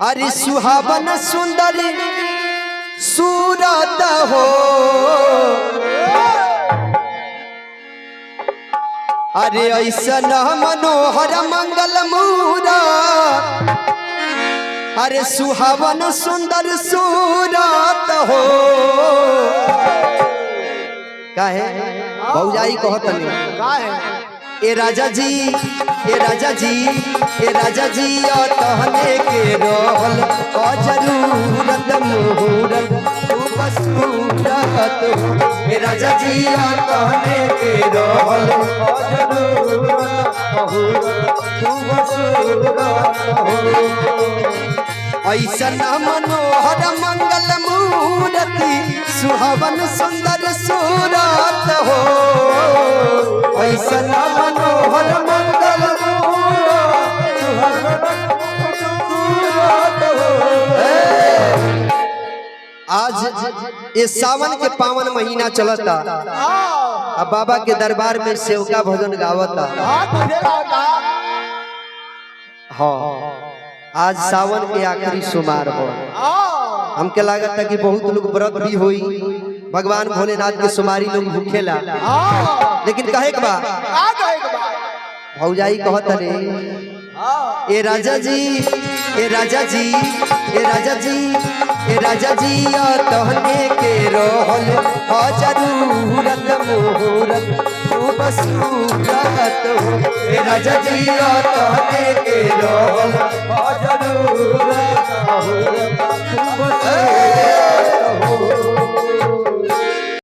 अरे सुहावन सुंदर सूरत हो अरे ऐसा मनोहर मंगल मूरत अरे सुहावन सुंदर सूरत हो काहे भौजाई कहतनी काहे ए राजा जी ए राजा जी ए राजा जी तहने के रहल जरूरत मुहूर्त तू बसूरत ए राजा जी तहने के रहल जरूरत मुहूर्त तू बसूरत ऐसन मनोहर मंगल मूर्ति सुहावन सुंदर सूरत हो ऐसन मनोहर मंगल आज ये सावन के पावन महीना चलता अब बाबा के दरबार में सेवका भजन गावता हाँ आज सावन के आखिरी सोमवार हो हमके लागत है कि बहुत लोग व्रत भी होई भगवान भोलेनाथ के सोमवारी लोग भूखेला लेकिन कहे के बा भौजाई कहत रे ए राजा जी ए राजा जी ए राजा जी ए राजा जी तहने के रहल जरूरत मुहूर्त तू बसूरत हो ए राजा जी तहने के रहल